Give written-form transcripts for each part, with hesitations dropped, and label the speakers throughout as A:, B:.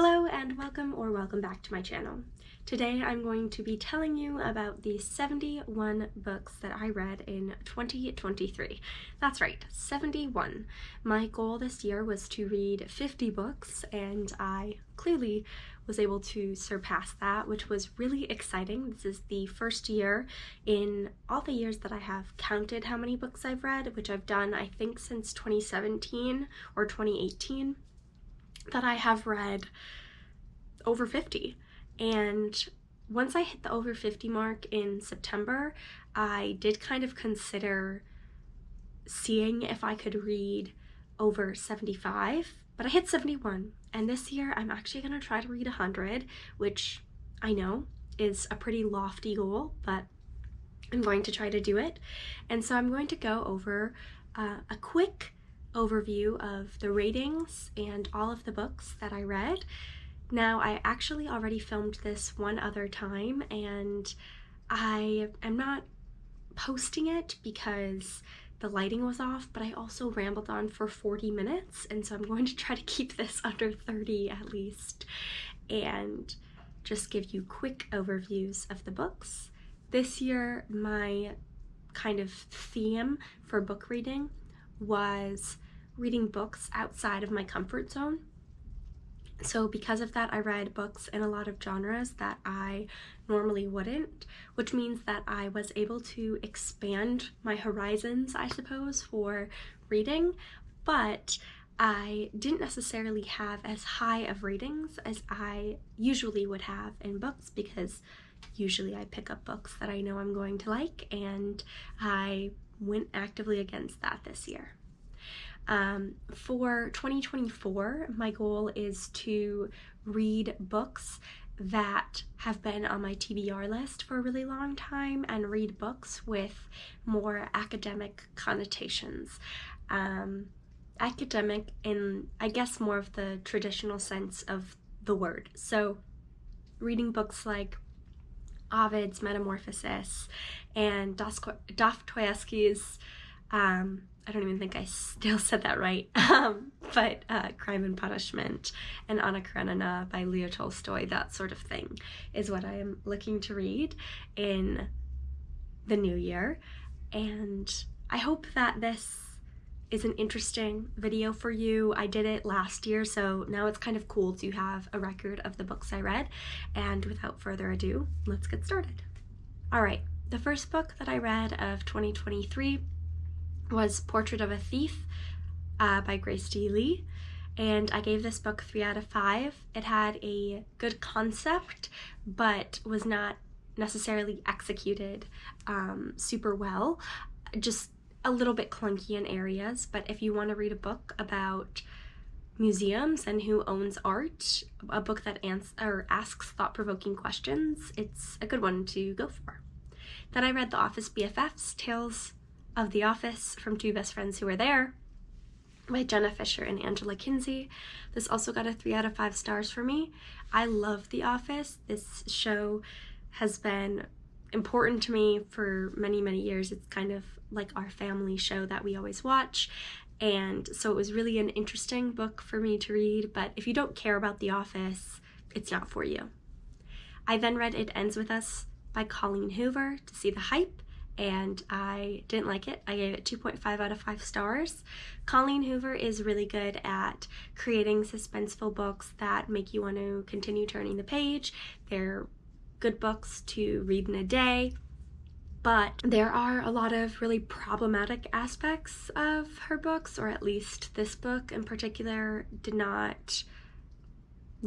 A: Hello and welcome back to my channel. Today I'm going to be telling you about the 71 books that I read in 2023. That's right, 71. My goal this year was to read 50 books and I clearly was able to surpass that, which was really exciting. This is the first year in all the years that I have counted how many books I've read, which I've done I think since 2017 or 2018. That I have read over 50. And once I hit the over 50 mark in September, I did kind of consider seeing if I could read over 75, but I hit 71. And this year I'm actually going to try to read 100, which I know is a pretty lofty goal, but I'm going to try to do it. And so I'm going to go over a quick overview of the ratings and all of the books that I read. Now, I actually already filmed this one other time and I am not posting it because the lighting was off, but I also rambled on for 40 minutes, and so I'm going to try to keep this under 30 at least and just give you quick overviews of the books. This year, my kind of theme for book reading was reading books outside of my comfort zone. So because of that, I read books in a lot of genres that I normally wouldn't, which means that I was able to expand my horizons, I suppose, for reading, but I didn't necessarily have as high of ratings as I usually would have in books, because usually I pick up books that I know I'm going to like, and I went actively against that this year. For 2024, my goal is to read books that have been on my TBR list for a really long time and read books with more academic connotations. Academic in, I guess, more of the traditional sense of the word. So reading books like Ovid's Metamorphosis and Dostoevsky's I don't even think I still said that right, but Crime and Punishment and Anna Karenina by Leo Tolstoy, that sort of thing is what I am looking to read in the new year. And I hope that this is an interesting video for you. I did it last year, so now it's kind of cool to have a record of the books I read. And without further ado, let's get started. All right, the first book that I read of 2023 was Portrait of a Thief by Grace D. Lee, and I gave this book 3 out of 5. It had a good concept, but was not necessarily executed super well, just a little bit clunky in areas. But if you want to read a book about museums and who owns art, a book that asks thought-provoking questions, it's a good one to go for. Then I read The Office BFFs, Tales of the Office from Two Best Friends Who Were There by Jenna Fisher and Angela Kinsey. This also got a 3 out of 5 stars for me. I love The Office. This show has been important to me for many, many years. It's kind of like our family show that we always watch. And so it was really an interesting book for me to read, but if you don't care about The Office, it's not for you. I then read It Ends With Us by Colleen Hoover to see the hype, and I didn't like it. I gave it 2.5 out of 5 stars. Colleen Hoover is really good at creating suspenseful books that make you want to continue turning the page. They're good books to read in a day, but there are a lot of really problematic aspects of her books, or at least this book in particular did not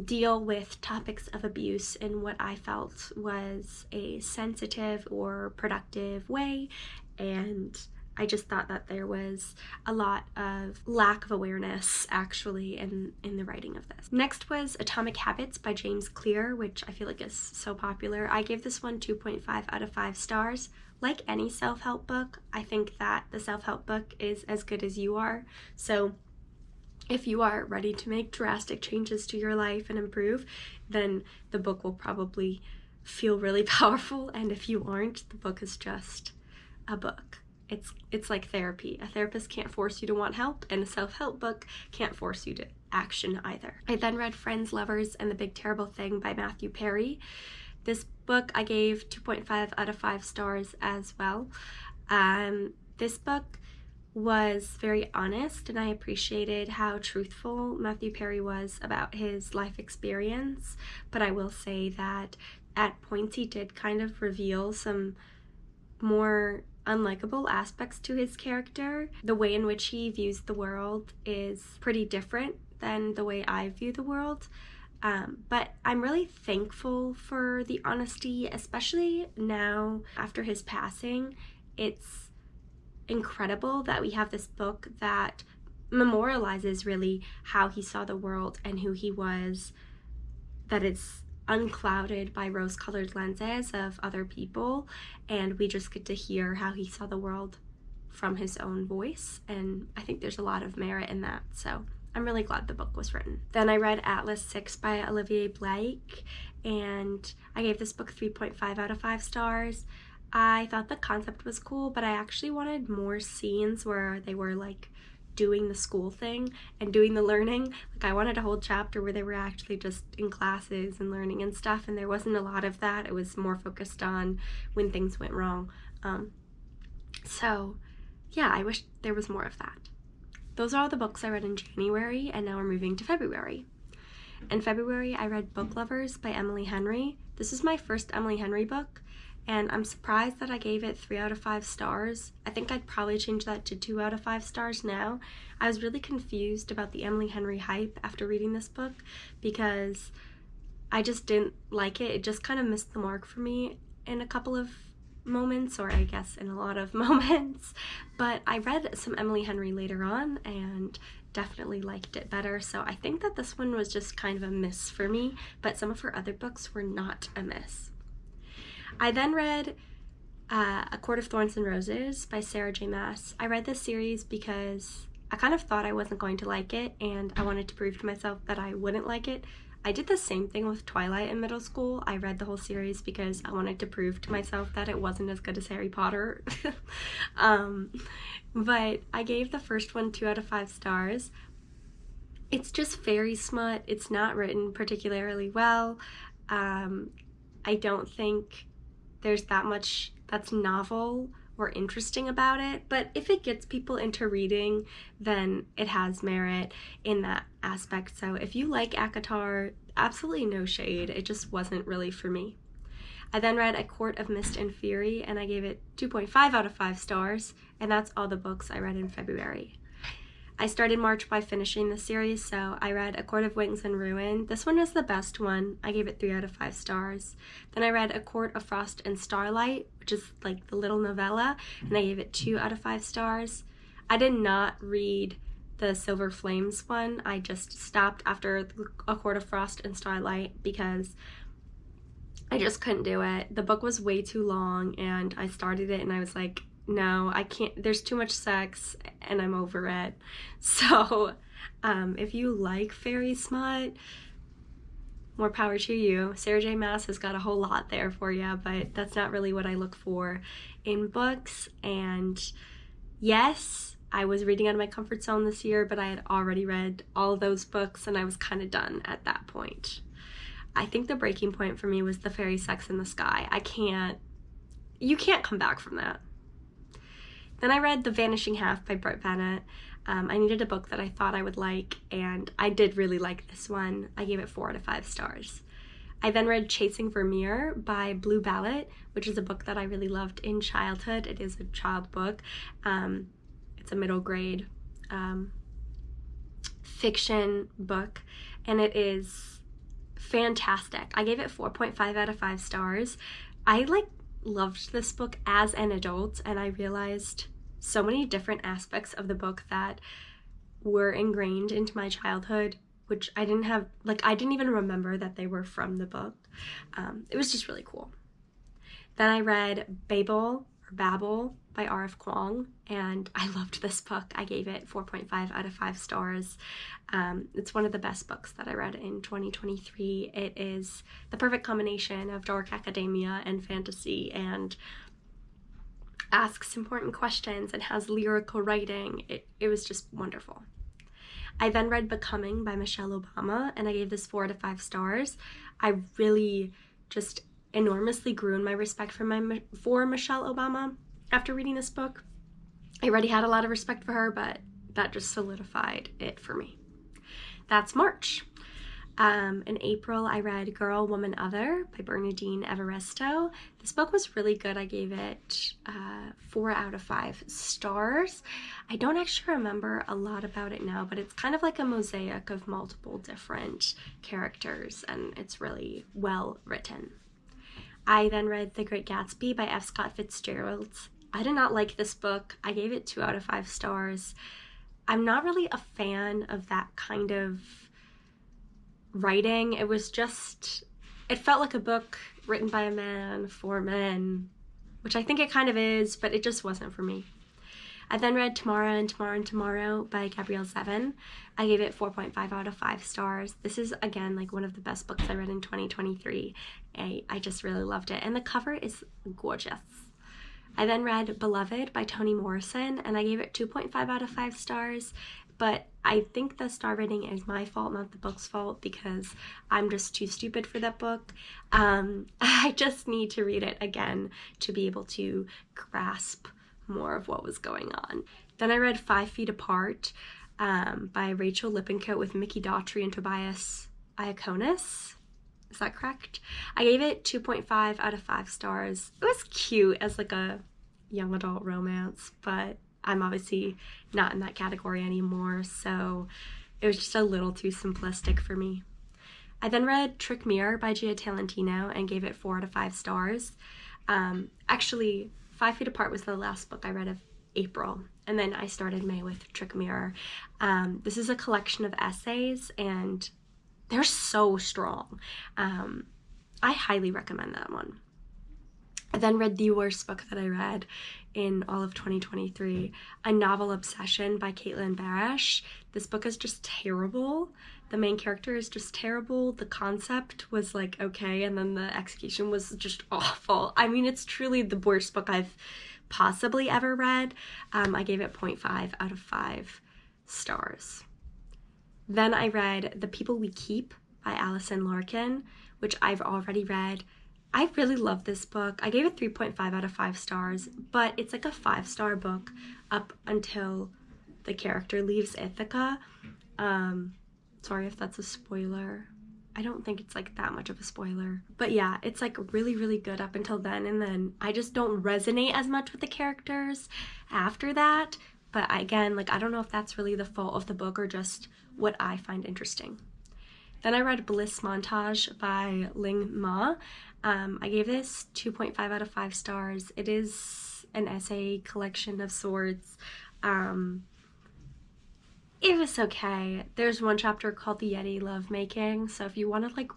A: deal with topics of abuse in what I felt was a sensitive or productive way, and I just thought that there was a lot of lack of awareness actually in the writing of this. Next was Atomic Habits by James Clear, which I feel like is so popular. I gave this one 2.5 out of 5 stars. Like any self-help book, I think that the self-help book is as good as you are. So if you are ready to make drastic changes to your life and improve, then the book will probably feel really powerful. And if you aren't, the book is just a book. it's like therapy. A therapist can't force you to want help, and a self-help book can't force you to action either. I then read Friends, Lovers, and the Big Terrible Thing by Matthew Perry. This book I gave 2.5 out of 5 stars as well. This book was very honest, and I appreciated how truthful Matthew Perry was about his life experience, but I will say that at points he did kind of reveal some more unlikable aspects to his character. The way in which he views the world is pretty different than the way I view the world. But I'm really thankful for the honesty, especially now after his passing. It's incredible that we have this book that memorializes really how he saw the world and who he was, that it's unclouded by rose-colored lenses of other people, and we just get to hear how he saw the world from his own voice, and I think there's a lot of merit in that, so I'm really glad the book was written. Then I read Atlas 6 by Olivia Blake, and I gave this book 3.5 out of 5 stars. I thought the concept was cool, but I actually wanted more scenes where they were like doing the school thing and doing the learning. Like I wanted a whole chapter where they were actually just in classes and learning and stuff, and there wasn't a lot of that. It was more focused on when things went wrong. So yeah, I wish there was more of that. Those are all the books I read in January, and now we're moving to February. In February, I read Book Lovers by Emily Henry. This is my first Emily Henry book, and I'm surprised that I gave it 3 out of 5 stars. I think I'd probably change that to 2 out of 5 stars now. I was really confused about the Emily Henry hype after reading this book because I just didn't like it. It just kind of missed the mark for me in a couple of moments, or I guess in a lot of moments. But I read some Emily Henry later on and definitely liked it better. So I think that this one was just kind of a miss for me, but some of her other books were not a miss. I then read A Court of Thorns and Roses by Sarah J. Maas. I read this series because I kind of thought I wasn't going to like it, and I wanted to prove to myself that I wouldn't like it. I did the same thing with Twilight in middle school. I read the whole series because I wanted to prove to myself that it wasn't as good as Harry Potter. But I gave the first one 2 out of 5 stars. It's just fairy smut. It's not written particularly well. I don't think there's that much that's novel or interesting about it, but if it gets people into reading, then it has merit in that aspect. So if you like ACOTAR, absolutely no shade, it just wasn't really for me. I then read A Court of Mist and Fury, and I gave it 2.5 out of 5 stars, and that's all the books I read in February. I started March by finishing the series, so I read A Court of Wings and Ruin. This one was the best one. I gave it 3 out of 5 stars. Then I read A Court of Frost and Starlight, which is like the little novella, and I gave it 2 out of 5 stars. I did not read the Silver Flames one. I just stopped after A Court of Frost and Starlight because I just couldn't do it. The book was way too long, and I started it and I was like, no, I can't, there's too much sex and I'm over it. So if you like fairy smut, more power to you. Sarah J. Maas has got a whole lot there for you, but that's not really what I look for in books. And yes, I was reading out of my comfort zone this year, but I had already read all those books and I was kind of done at that point. I think the breaking point for me was the fairy sex in the sky. You can't come back from that. Then I read The Vanishing Half by Brett Bennett. I needed a book that I thought I would like, and I did really like this one. I gave it 4 out of 5 stars. I then read Chasing Vermeer by Blue Ballot, which is a book that I really loved in childhood. It is a child book. It's a middle grade fiction book, and it is fantastic. I gave it 4.5 out of 5 stars. I loved this book as an adult, and I realized so many different aspects of the book that were ingrained into my childhood, which I didn't even remember that they were from the book. It was just really cool. Then I read Babel by R.F. Kuang, and I loved this book. I gave it 4.5 out of 5 stars. It's one of the best books that I read in 2023. It is the perfect combination of dark academia and fantasy, and asks important questions and has lyrical writing. It was just wonderful. I then read Becoming by Michelle Obama, and I gave this 4 out of 5 stars. I really just enormously grew in my respect for Michelle Obama after reading this book. I already had a lot of respect for her, but that just solidified it for me. That's March. In April, I read Girl, Woman, Other by Bernardine Evaristo. This book was really good. I gave it 4 out of 5 stars. I don't actually remember a lot about it now, but it's kind of like a mosaic of multiple different characters, and it's really well written. I then read The Great Gatsby by F. Scott Fitzgerald. I did not like this book. I gave it 2 out of 5 stars. I'm not really a fan of that kind of writing. It felt like a book written by a man for men, which I think it kind of is, but it just wasn't for me. I then read Tomorrow and Tomorrow and Tomorrow by Gabrielle Zevin. I gave it 4.5 out of 5 stars. This is, again, like one of the best books I read in 2023. I just really loved it, and the cover is gorgeous. I then read Beloved by Toni Morrison, and I gave it 2.5 out of 5 stars. But I think the star rating is my fault, not the book's fault, because I'm just too stupid for that book. I just need to read it again to be able to grasp more of what was going on. Then I read 5 Feet Apart by Rachel Lippencoat with Mickey Daughtry and Tobias Iaconis. Is that correct? I gave it 2.5 out of 5 stars. It was cute as like a young adult romance, but I'm obviously not in that category anymore, so it was just a little too simplistic for me. I then read Trick Mirror by Gia Talentino and gave it 4 out of 5 stars. Actually, 5 Feet Apart was the last book I read of April, and then I started May with Trick Mirror. This is a collection of essays, and they're so strong. I highly recommend that one. I then read the worst book that I read in all of 2023, A Novel Obsession by Caitlin Barash. This book is just terrible. The main character is just terrible. The concept was like okay, and then the execution was just awful. I mean, it's truly the worst book I've possibly ever read. I gave it 0.5 out of 5 stars. Then I read The People We Keep by Alison Larkin, which I've already read. I really love this book. I gave it 3.5 out of 5 stars, but it's like a 5-star book up until the character leaves Ithaca. Sorry if that's a spoiler. I don't think it's like that much of a spoiler. But yeah, it's like really, really good up until then, and then I just don't resonate as much with the characters after that. But again, like I don't know if that's really the fault of the book or just what I find interesting. Then I read Bliss Montage by Ling Ma. I gave this 2.5 out of 5 stars. It is an essay collection of sorts. It was okay. There's one chapter called The Yeti Lovemaking, so if you want to like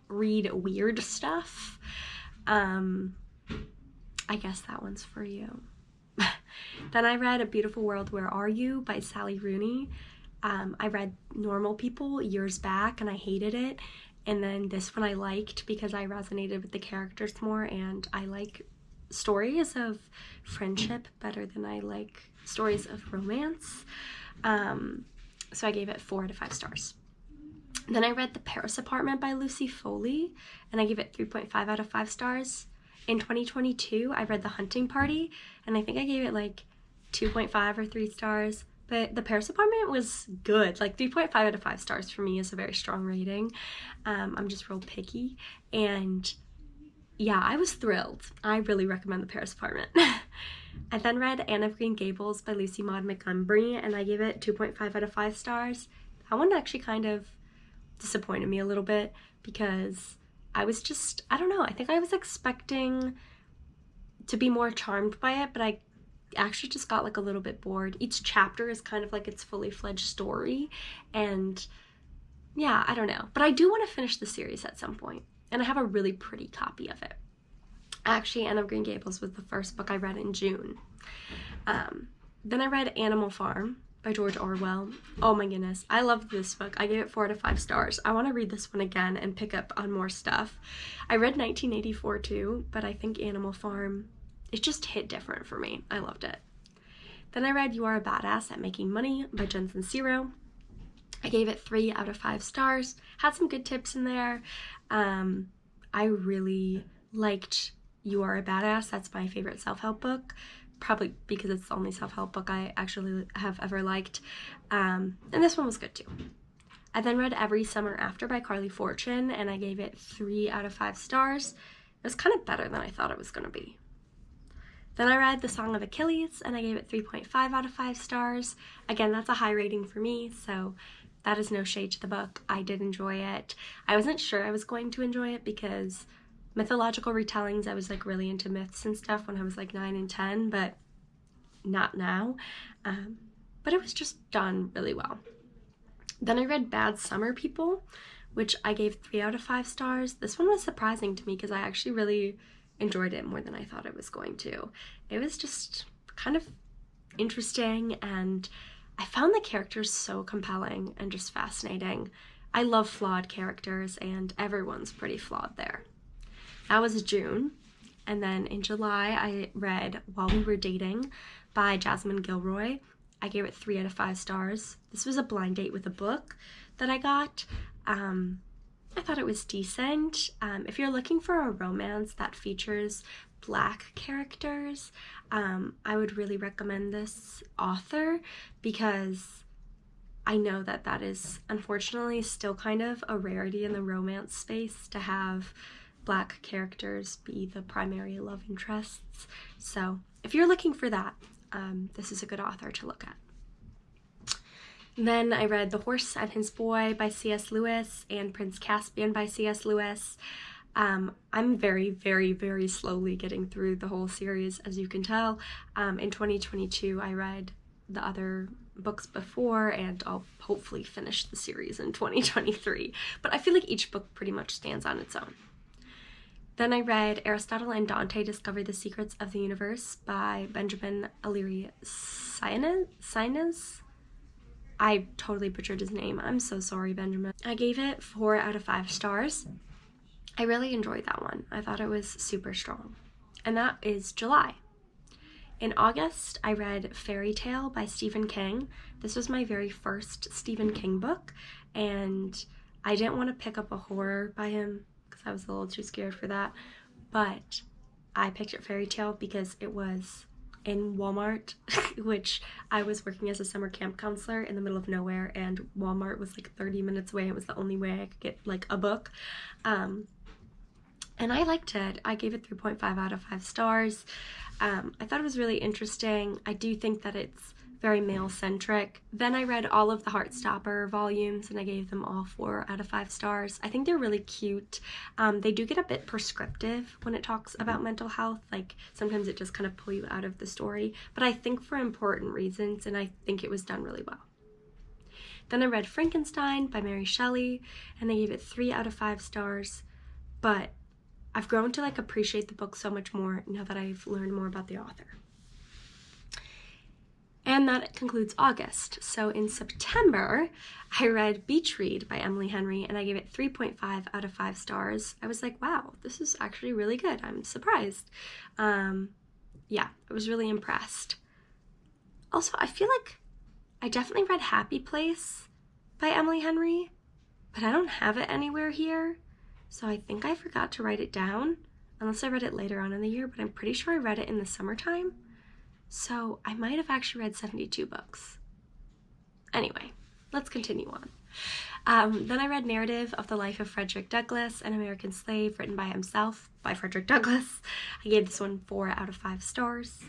A: read weird stuff, I guess that one's for you. Then I read A Beautiful World, Where Are You by Sally Rooney. I read Normal People years back and I hated it, and then this one I liked because I resonated with the characters more, and I like stories of friendship better than I like stories of romance. So I gave it 4 out of 5 stars. Then I read The Paris Apartment by Lucy Foley, and I gave it 3.5 out of 5 stars. In 2022, I read The Hunting Party, and I think I gave it like 2.5 or 3 stars. But The Paris Apartment was good. Like 3.5 out of 5 stars for me is a very strong rating. I'm just real picky. And yeah, I was thrilled. I really recommend The Paris Apartment. I then read Anne of Green Gables by Lucy Maud Montgomery, and I gave it 2.5 out of 5 stars. That one actually kind of disappointed me a little bit because I was just, I don't know, I think I was expecting to be more charmed by it, but I actually just got like a little bit bored. Each chapter is kind of like its fully fledged story, and yeah, I don't know. But I do want to finish the series at some point, and I have a really pretty copy of it. Actually, Anne of Green Gables was the first book I read in June. Then I read Animal Farm by George Orwell. Oh my goodness, I loved this book. I gave it 4 out of 5 stars. I want to read this one again and pick up on more stuff. I read 1984 too, but I think Animal Farm it just hit different for me. I loved it. Then I read You Are a Badass at Making Money by Jensen Zero. I gave it 3 out of 5 stars. Had some good tips in there. I really liked You Are a Badass. That's my favorite self-help book, probably because it's the only self-help book I actually have ever liked. And this one was good too. I then read Every Summer After by Carly Fortune, and I gave it 3 out of 5 stars. It was kind of better than I thought it was going to be. Then I read The Song of Achilles, and I gave it 3.5 out of 5 stars. Again, that's a high rating for me, so that is no shade to the book. I did enjoy it. I wasn't sure I was going to enjoy it because mythological retellings, I was like really into myths and stuff when I was like 9 and 10, but not now. But it was just done really well. Then I read Bad Summer People, which I gave 3 out of 5 stars. This one was surprising to me because I actually really enjoyed it more than I thought I was going to. It was just kind of interesting, and I found the characters so compelling and just fascinating. I love flawed characters, and everyone's pretty flawed there. That was June. And then in July, I read While We Were Dating by Jasmine Gilroy. I gave it 3 out of 5 stars. This was a blind date with a book that I got. I thought it was decent. If you're looking for a romance that features Black characters, I would really recommend this author because I know that that is unfortunately still kind of a rarity in the romance space to have Black characters be the primary love interests. So if you're looking for that, this is a good author to look at. Then I read The Horse and His Boy by C.S. Lewis and Prince Caspian by C.S. Lewis. I'm very, very, very slowly getting through the whole series, as you can tell. In 2022, I read the other books before, and I'll hopefully finish the series in 2023. But I feel like each book pretty much stands on its own. Then I read Aristotle and Dante Discover the Secrets of the Universe by Benjamin Aliri Sainz. I totally butchered his name. I'm so sorry, Benjamin. I gave it 4 out of 5 stars. I really enjoyed that one. I thought it was super strong. And that is July. In August, I read Fairy Tale by Stephen King. This was my very first Stephen King book, and I didn't want to pick up a horror by him because I was a little too scared for that, but I picked up Fairy Tale because it was in Walmart, which I was working as a summer camp counselor in the middle of nowhere, and Walmart was like 30 minutes away. It was the only way I could get like a book. And I liked it. I gave it 3.5 out of 5 stars. I thought it was really interesting. I do think that it's very male-centric. Then I read all of the Heartstopper volumes, and I gave them all 4 out of 5 stars. I think they're really cute. They do get a bit prescriptive when it talks about mental health. Like, sometimes it just kind of pull you out of the story, but I think for important reasons, and I think it was done really well. Then I read Frankenstein by Mary Shelley, and I gave it 3 out of 5 stars, but I've grown to like appreciate the book so much more now that I've learned more about the author. And that concludes August. So in September, I read Beach Read by Emily Henry, and I gave it 3.5 out of 5 stars. I was like, wow, this is actually really good. I'm surprised. Yeah, I was really impressed. Also, I feel like I definitely read Happy Place by Emily Henry, but I don't have it anywhere here. So I think I forgot to write it down, unless I read it later on in the year, but I'm pretty sure I read it in the summertime. So I might have actually read 72 books. Anyway, let's continue on. Then I read Narrative of the Life of Frederick Douglass, an American Slave, written by himself, by Frederick Douglass. I gave this one 4 out of 5 stars.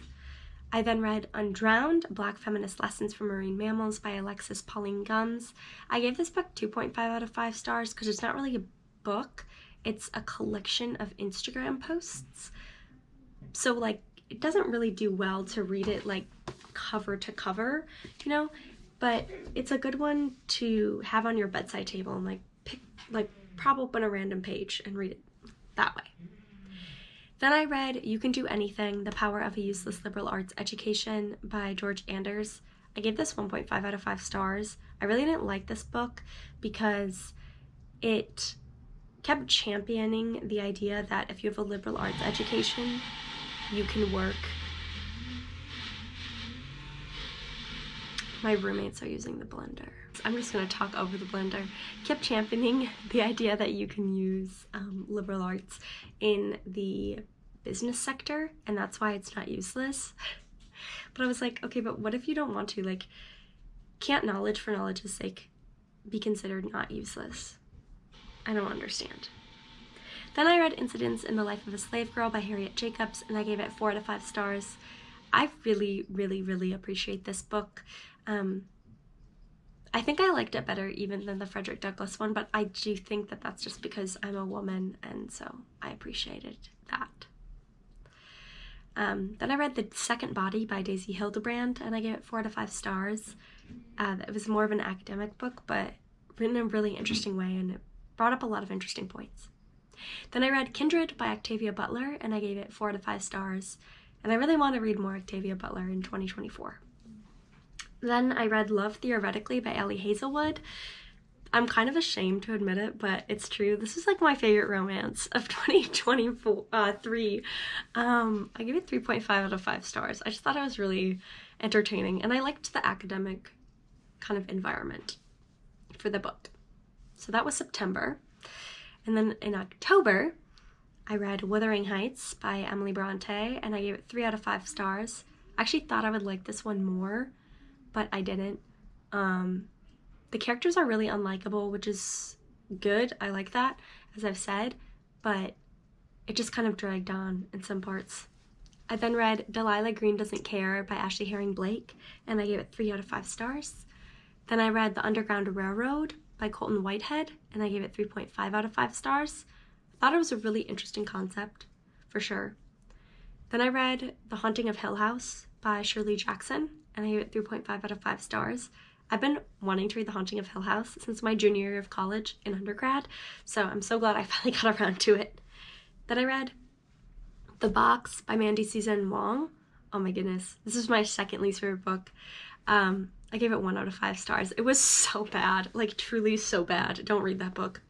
A: I then read Undrowned, Black Feminist Lessons from Marine Mammals by Alexis Pauline Gumbs. I gave this book 2.5 out of 5 stars because it's not really a book. It's a collection of Instagram posts. So, like, it doesn't really do well to read it, like, cover to cover, you know? But it's a good one to have on your bedside table and, prop open a random page and read it that way. Then I read You Can Do Anything, The Power of a Useless Liberal Arts Education by George Anders. I gave this 1.5 out of 5 stars. I really didn't like this book because it kept championing the idea that if you have a liberal arts education, you can work. My roommates are using the blender. I'm just gonna talk over the blender. Kept championing the idea that you can use liberal arts in the business sector, and that's why it's not useless. But I was like, okay, but what if you don't want to? Like, can't knowledge for knowledge's sake be considered not useless? I don't understand. Then I read Incidents in the Life of a Slave Girl by Harriet Jacobs, and I gave it 4 out of 5 stars. I really, really, really appreciate this book. I think I liked it better even than the Frederick Douglass one, but I do think that that's just because I'm a woman, and so I appreciated that. Then I read The Second Body by Daisy Hildebrand, and I gave it 4 out of 5 stars. It was more of an academic book, but written in a really interesting way, and it brought up a lot of interesting points. Then I read Kindred by Octavia Butler, and I gave it 4 out of 5 stars, and I really want to read more Octavia Butler in 2024. Then I read Love Theoretically by Ellie Hazelwood. I'm kind of ashamed to admit it, but it's true. This is like my favorite romance of 2023. I gave it 3.5 out of 5 stars. I just thought it was really entertaining, and I liked the academic kind of environment for the book. So that was September. And then in October, I read Wuthering Heights by Emily Bronte, and I gave it 3 out of 5 stars. I actually thought I would like this one more, but I didn't. The characters are really unlikable, which is good. I like that, as I've said, but it just kind of dragged on in some parts. I then read Delilah Green Doesn't Care by Ashley Herring Blake, and I gave it 3 out of 5 stars. Then I read The Underground Railroad by Colton Whitehead, and I gave it 3.5 out of 5 stars. I thought it was a really interesting concept, for sure. Then I read The Haunting of Hill House by Shirley Jackson, and I gave it 3.5 out of 5 stars. I've been wanting to read The Haunting of Hill House since my junior year of college in undergrad, so I'm so glad I finally got around to it. Then I read The Box by Mandy Susan Wong. Oh my goodness, this is my second least favorite book. I gave it 1 out of 5 stars. It was so bad, like truly so bad. Don't read that book.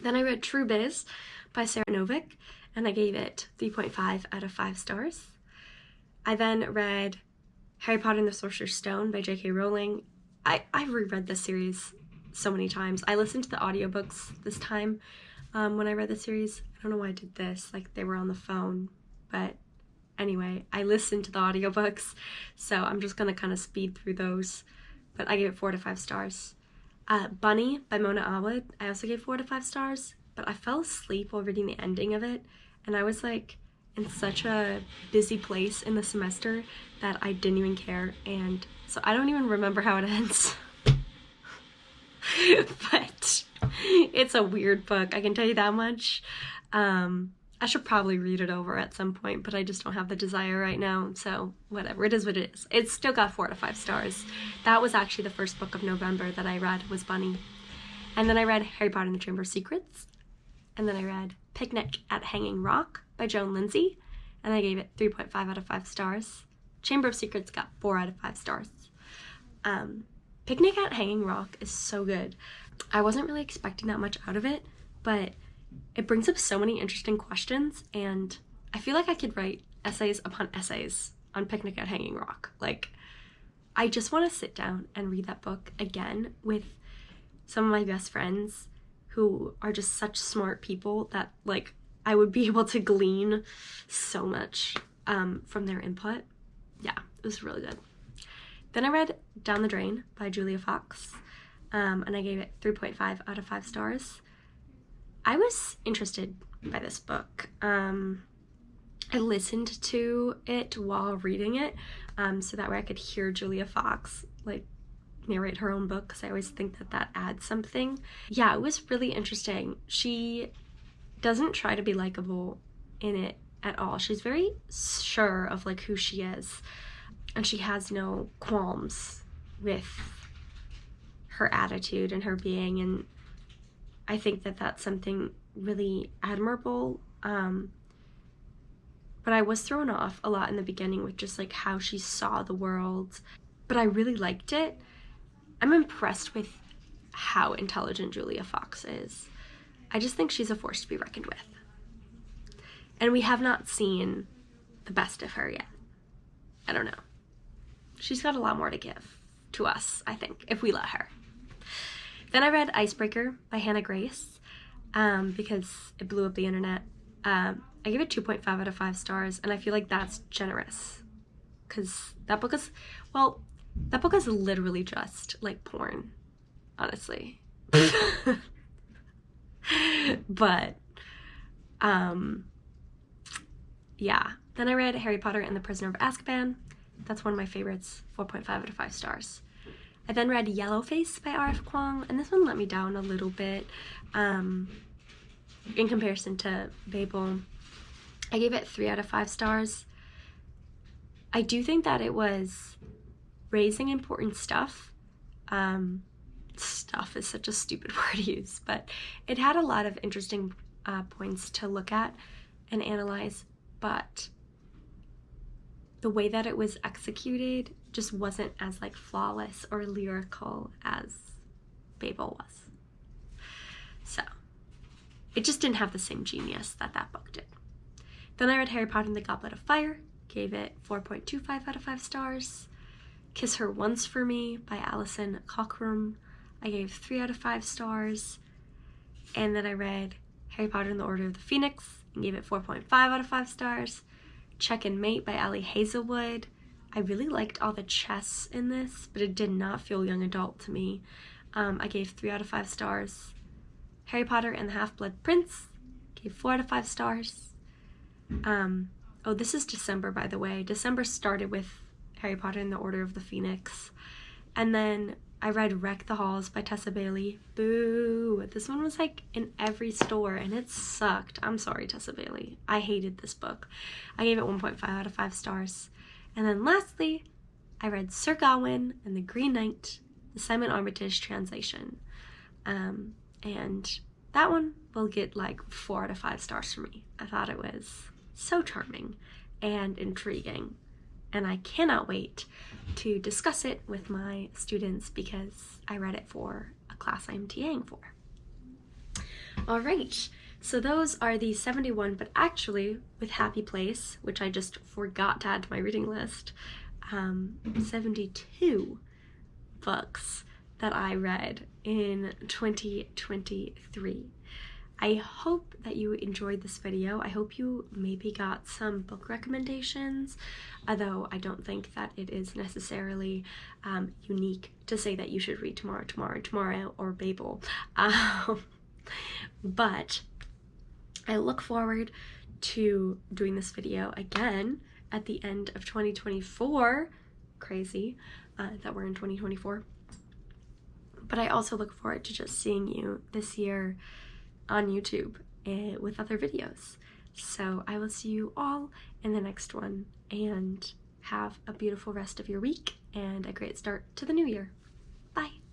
A: Then I read True Biz by Sarah Novick, and I gave it 3.5 out of 5 stars. I then read Harry Potter and the Sorcerer's Stone by J.K. Rowling. I reread this series so many times. I listened to the audiobooks this time when I read the series. I don't know why I did this, like they were on the phone, but anyway, I listened to the audiobooks, so I'm just gonna kind of speed through those, but I gave it 4 out of 5 stars. Bunny by Mona Awad, I also gave 4 out of 5 stars, but I fell asleep while reading the ending of it, and I was like in such a busy place in the semester that I didn't even care, and so I don't even remember how it ends. But it's a weird book, I can tell you that much. I should probably read it over at some point, but I just don't have the desire right now, so whatever, it is what it is. It's still got 4 out of 5 stars. That was actually the first book of November that I read, was Bunny. And then I read Harry Potter and the Chamber of Secrets, and then I read Picnic at Hanging Rock by Joan Lindsay, and I gave it 3.5 out of 5 stars. Chamber of Secrets got 4 out of 5 stars. Picnic at Hanging Rock is so good. I wasn't really expecting that much out of it, but it brings up so many interesting questions, and I feel like I could write essays upon essays on Picnic at Hanging Rock. Like, I just want to sit down and read that book again with some of my best friends who are just such smart people that, like, I would be able to glean so much from their input. Yeah, it was really good. Then I read Down the Drain by Julia Fox, and I gave it 3.5 out of 5 stars. I was interested by this book. I listened to it while reading it, so that way I could hear Julia Fox, like, narrate her own book, because I always think that that adds something. Yeah, it was really interesting. She doesn't try to be likable in it at all. She's very sure of, like, who she is, and she has no qualms with her attitude and her being, and I think that that's something really admirable. But I was thrown off a lot in the beginning with just, like, how she saw the world, but I really liked it. I'm impressed with how intelligent Julia Fox is. I just think she's a force to be reckoned with. And we have not seen the best of her yet. I don't know. She's got a lot more to give to us, I think, if we let her. Then I read Icebreaker by Hannah Grace because it blew up the internet. I gave it 2.5 out of 5 stars, and I feel like that's generous because that book is literally just like porn, honestly. But yeah. Then I read Harry Potter and the Prisoner of Azkaban. That's one of my favorites, 4.5 out of 5 stars. I then read Yellowface by R.F. Kuang, and this one let me down a little bit in comparison to Babel. I gave it 3 out of 5 stars. I do think that it was raising important stuff. Stuff is such a stupid word to use, but it had a lot of interesting points to look at and analyze, but the way that it was executed just wasn't as like flawless or lyrical as Babel was. So it just didn't have the same genius that that book did. Then I read Harry Potter and the Goblet of Fire, gave it 4.25 out of 5 stars. Kiss Her Once for Me by Alison Cockrum, I gave 3 out of 5 stars. And then I read Harry Potter and the Order of the Phoenix and gave it 4.5 out of 5 stars. Check and Mate by Allie Hazelwood. I really liked all the chess in this, but it did not feel young adult to me. I gave 3 out of 5 stars. Harry Potter and the Half-Blood Prince, gave 4 out of 5 stars. Oh, this is December, by the way. December started with Harry Potter and the Order of the Phoenix. And then I read Wreck the Halls by Tessa Bailey. Boo! This one was like in every store and it sucked. I'm sorry, Tessa Bailey. I hated this book. I gave it 1.5 out of 5 stars. And then lastly, I read Sir Gawain and the Green Knight, the Simon Armitage translation. And that one will get like 4 out of 5 stars for me. I thought it was so charming and intriguing. And I cannot wait to discuss it with my students because I read it for a class I'm TAing for. All right, so those are the 71, but actually with Happy Place, which I just forgot to add to my reading list, 72 books that I read in 2023. I hope that you enjoyed this video. I hope you maybe got some book recommendations, although I don't think that it is necessarily unique to say that you should read Tomorrow, or Babel. But I look forward to doing this video again at the end of 2024. Crazy that we're in 2024. But I also look forward to just seeing you this year on YouTube with other videos. So I will see you all in the next one, and have a beautiful rest of your week and a great start to the new year. Bye!